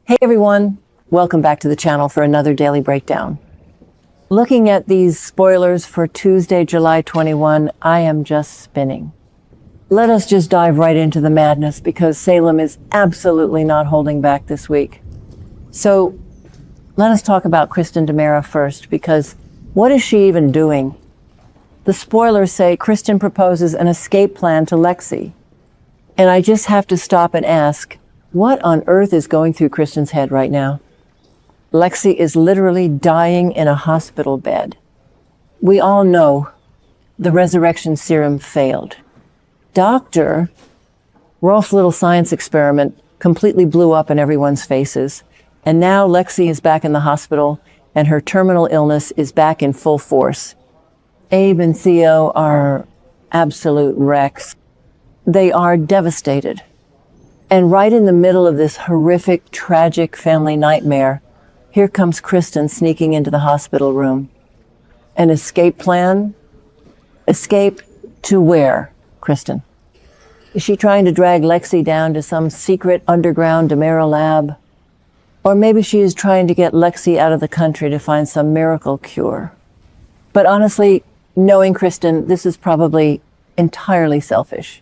Hey everyone, welcome back to the channel for another daily breakdown. Looking at these spoilers for Tuesday, July 21, I am just spinning. Let us just dive right into the madness because Salem is absolutely not holding back this week. So let us talk about Kristen DiMera first, because what is she even doing? The spoilers say Kristen proposes an escape plan to Lexie. And I just have to stop and ask, what on earth is going through Kristen's head right now? Lexie is literally dying in a hospital bed. We all know the resurrection serum failed. Rolf's little science experiment completely blew up in everyone's faces. And now Lexie is back in the hospital and her terminal illness is back in full force. Abe and Theo are absolute wrecks. They are devastated. And right in the middle of this horrific, tragic family nightmare, here comes Kristen sneaking into the hospital room. An escape plan? Escape to where, Kristen? Is she trying to drag Lexie down to some secret underground DiMera lab? Or maybe she is trying to get Lexie out of the country to find some miracle cure. But honestly, knowing Kristen, this is probably entirely selfish.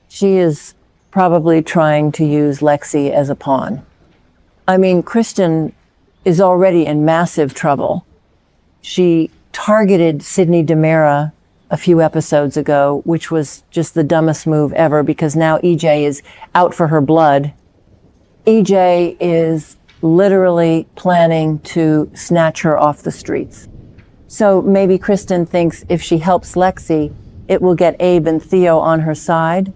She is probably trying to use Lexie as a pawn. I mean, Kristen is already in massive trouble. She targeted Sydney DiMera a few episodes ago, which was just the dumbest move ever because now EJ is out for her blood. EJ is literally planning to snatch her off the streets. So maybe Kristen thinks if she helps Lexie, it will get Abe and Theo on her side.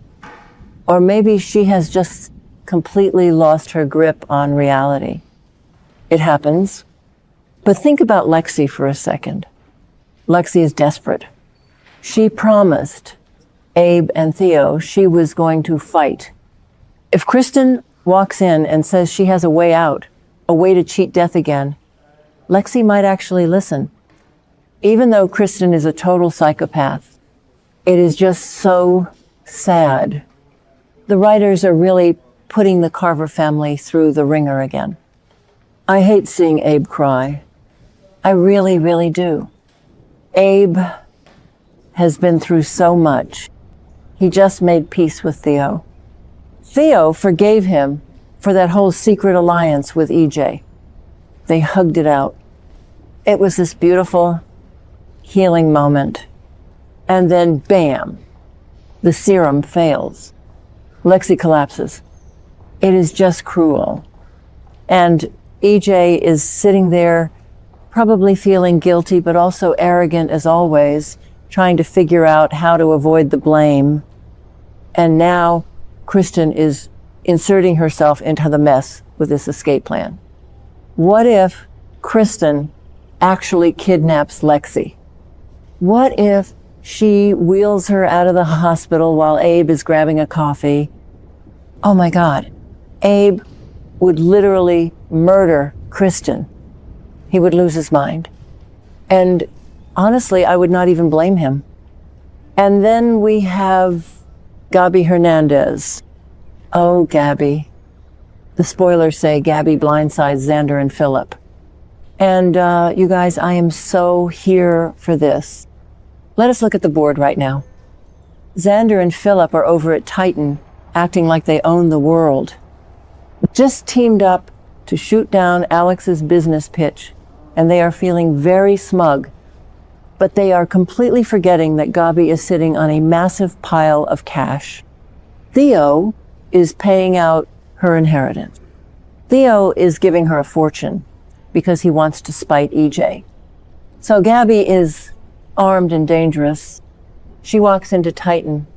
Or maybe she has just completely lost her grip on reality. It happens. But think about Lexie for a second. Lexie is desperate. She promised Abe and Theo she was going to fight. If Kristen walks in and says she has a way out, a way to cheat death again, Lexie might actually listen. Even though Kristen is a total psychopath, it is just so sad. The writers are really putting the Carver family through the ringer again. I hate seeing Abe cry. I really, really do. Abe has been through so much. He just made peace with Theo. Theo forgave him for that whole secret alliance with EJ. They hugged it out. It was this beautiful, healing moment. And then, bam, the serum fails. Lexie collapses. It is just cruel. And EJ is sitting there, probably feeling guilty, but also arrogant as always, trying to figure out how to avoid the blame. And now Kristen is inserting herself into the mess with this escape plan. What if Kristen actually kidnaps Lexie? What if she wheels her out of the hospital while Abe is grabbing a coffee? Oh my God, Abe would literally murder Kristen. He would lose his mind. And honestly, I would not even blame him. And then we have Gabi Hernandez. Oh, Gabi. The spoilers say Gabi blindsides Xander and Philip. And you guys, I am so here for this. Let us look at the board right now. Xander and Philip are over at Titan, acting like they own the world. Just teamed up to shoot down Alex's business pitch, and they are feeling very smug. But they are completely forgetting that Gabi is sitting on a massive pile of cash. Theo is paying out her inheritance. Theo is giving her a fortune because he wants to spite EJ. So Gabi is armed and dangerous. She walks into Titan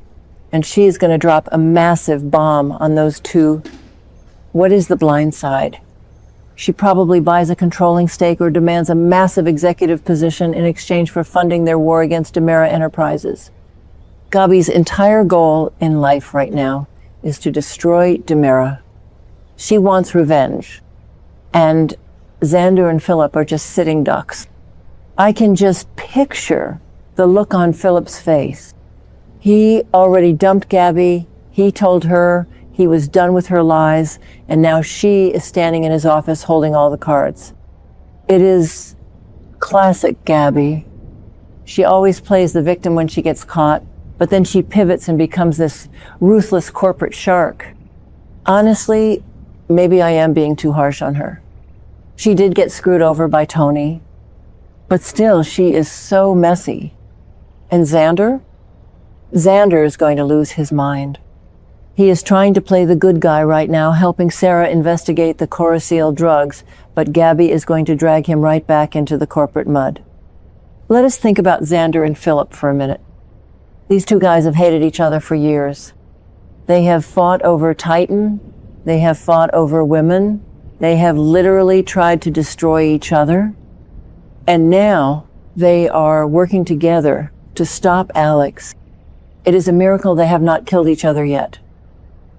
and she's going to drop a massive bomb on those two. What is the blind side? She probably buys a controlling stake or demands a massive executive position in exchange for funding their war against DiMera Enterprises. Gabi's entire goal in life right now is to destroy DiMera. She wants revenge. And Xander and Philip are just sitting ducks. I can just picture the look on Philip's face. He already dumped Gabi. He told her He was done with her lies, and now she is standing in his office holding all the cards. It is classic Gabi. She always plays the victim when she gets caught, but then she pivots and becomes this ruthless corporate shark. Honestly, maybe I am being too harsh on her. She did get screwed over by Tony, but still, she is so messy. And Xander? Xander is going to lose his mind. He is trying to play the good guy right now, helping Sarah investigate the Coracil drugs, but Gabi is going to drag him right back into the corporate mud. Let us think about Xander and Philip for a minute. These two guys have hated each other for years. They have fought over Titan. They have fought over women. They have literally tried to destroy each other. And now they are working together to stop Alex. It is a miracle they have not killed each other yet.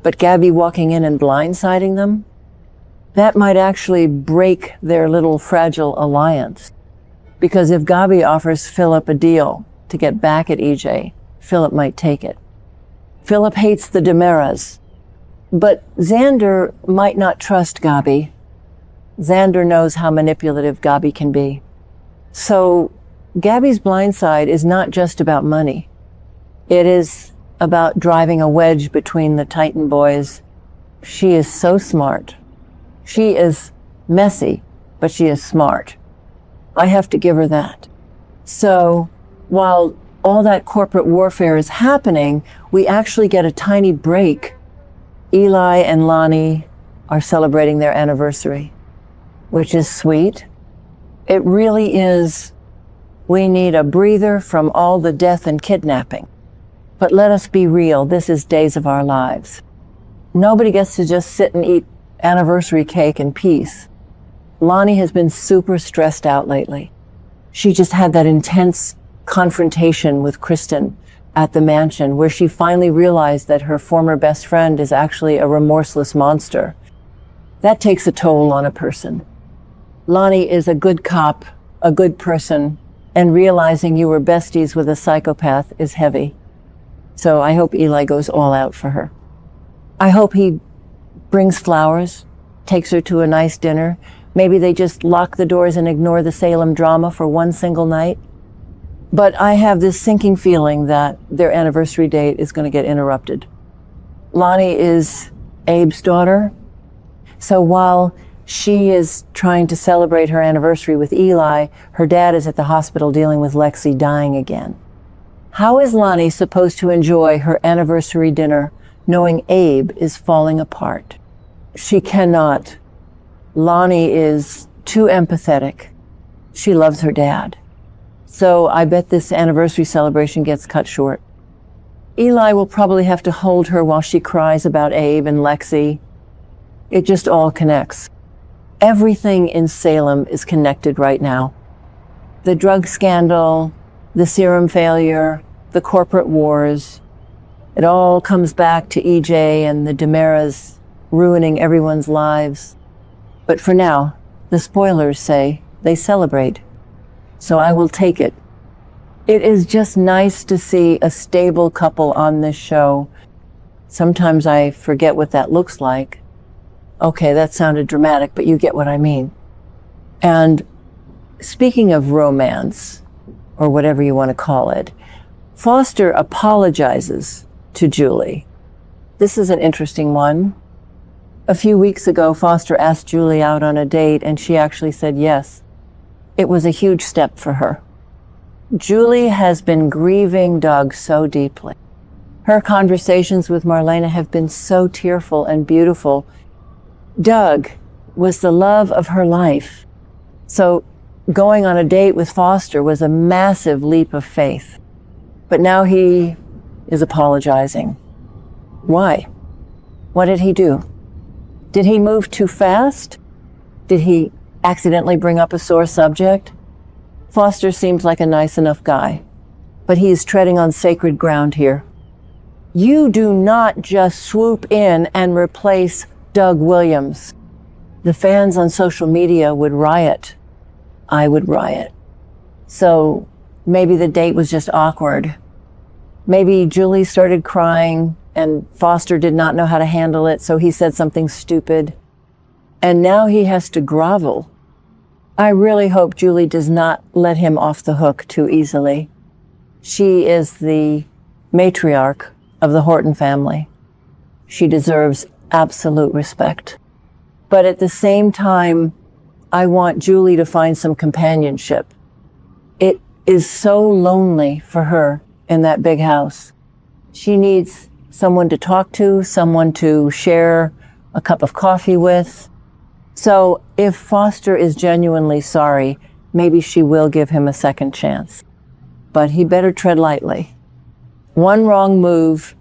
But Gabi walking in and blindsiding them, that might actually break their little fragile alliance. Because if Gabi offers Philip a deal to get back at EJ, Philip might take it. Philip hates the DiMeras, but Xander might not trust Gabi. Xander knows how manipulative Gabi can be. So Gabi's blindside is not just about money. It is about driving a wedge between the Titan boys. She is so smart. She is messy, but she is smart. I have to give her that. So while all that corporate warfare is happening, we actually get a tiny break. Eli and Lani are celebrating their anniversary, which is sweet. It really is. We need a breather from all the death and kidnapping. But let us be real, this is days of our lives. Nobody gets to just sit and eat anniversary cake in peace. Lani has been super stressed out lately. She just had that intense confrontation with Kristen at the mansion where she finally realized that her former best friend is actually a remorseless monster. That takes a toll on a person. Lani is a good cop, a good person, and realizing you were besties with a psychopath is heavy. So I hope Eli goes all out for her. I hope he brings flowers, takes her to a nice dinner. Maybe they just lock the doors and ignore the Salem drama for one single night. But I have this sinking feeling that their anniversary date is going to get interrupted. Lani is Abe's daughter. So while she is trying to celebrate her anniversary with Eli, her dad is at the hospital dealing with Lexie dying again. How is Lani supposed to enjoy her anniversary dinner knowing Abe is falling apart? She cannot. Lani is too empathetic. She loves her dad. So I bet this anniversary celebration gets cut short. Eli will probably have to hold her while she cries about Abe and Lexie. It just all connects. Everything in Salem is connected right now. The drug scandal, the serum failure, the corporate wars. It all comes back to EJ and the DiMeras ruining everyone's lives. But for now, the spoilers say they celebrate. So I will take it. It is just nice to see a stable couple on this show. Sometimes I forget what that looks like. Okay, that sounded dramatic, but you get what I mean. And speaking of romance, or whatever you want to call it, Foster apologizes to Julie. This is an interesting one. A few weeks ago, Foster asked Julie out on a date, and she actually said yes. It was a huge step for her. Julie has been grieving Doug so deeply. Her conversations with Marlena have been so tearful and beautiful. Doug was the love of her life. So going on a date with Foster was a massive leap of faith. But now he is apologizing. Why? What did he do? Did he move too fast? Did he accidentally bring up a sore subject? Foster seems like a nice enough guy, but he is treading on sacred ground here. You do not just swoop in and replace Doug Williams. The fans on social media would riot. I would riot. So maybe the date was just awkward. Maybe Julie started crying and Foster did not know how to handle it, so he said something stupid. And now he has to grovel. I really hope Julie does not let him off the hook too easily. She is the matriarch of the Horton family. She deserves absolute respect. But at the same time, I want Julie to find some companionship. It is so lonely for her in that big house. She needs someone to talk to, someone to share a cup of coffee with. So if Foster is genuinely sorry, maybe she will give him a second chance. But he better tread lightly. One wrong move,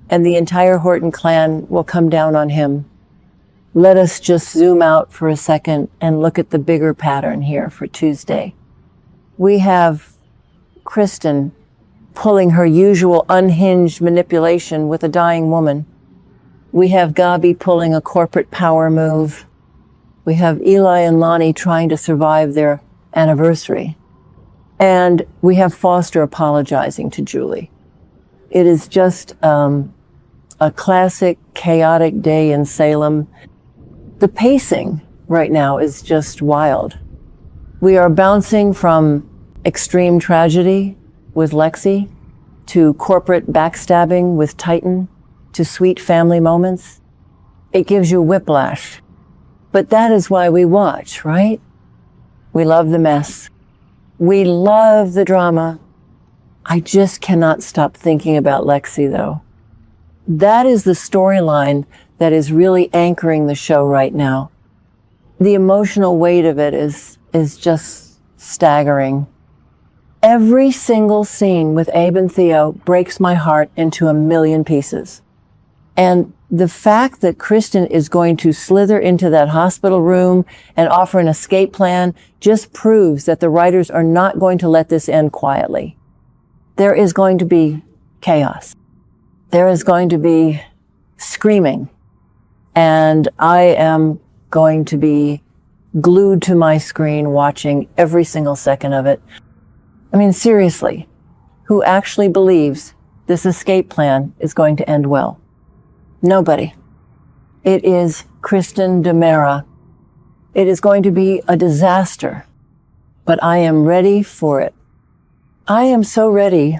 and the entire Horton clan will come down on him. Let us just zoom out for a second and look at the bigger pattern here for Tuesday. We have Kristen pulling her usual unhinged manipulation with a dying woman. We have Gabi pulling a corporate power move. We have Eli and Lani trying to survive their anniversary. And we have Foster apologizing to Julie. It is just a classic chaotic day in Salem. The pacing right now is just wild. We are bouncing from extreme tragedy with Lexie to corporate backstabbing with Titan to sweet family moments. It gives you whiplash. But that is why we watch, right? We love the mess. We love the drama. I just cannot stop thinking about Lexie, though. That is the storyline that is really anchoring the show right now. The emotional weight of it is just staggering. Every single scene with Abe and Theo breaks my heart into a million pieces. And the fact that Kristen is going to slither into that hospital room and offer an escape plan just proves that the writers are not going to let this end quietly. There is going to be chaos. There is going to be screaming. And I am going to be glued to my screen watching every single second of it. I mean, seriously, who actually believes this escape plan is going to end well? Nobody. It is Kristen DiMera. It is going to be a disaster, but I am ready for it. I am so ready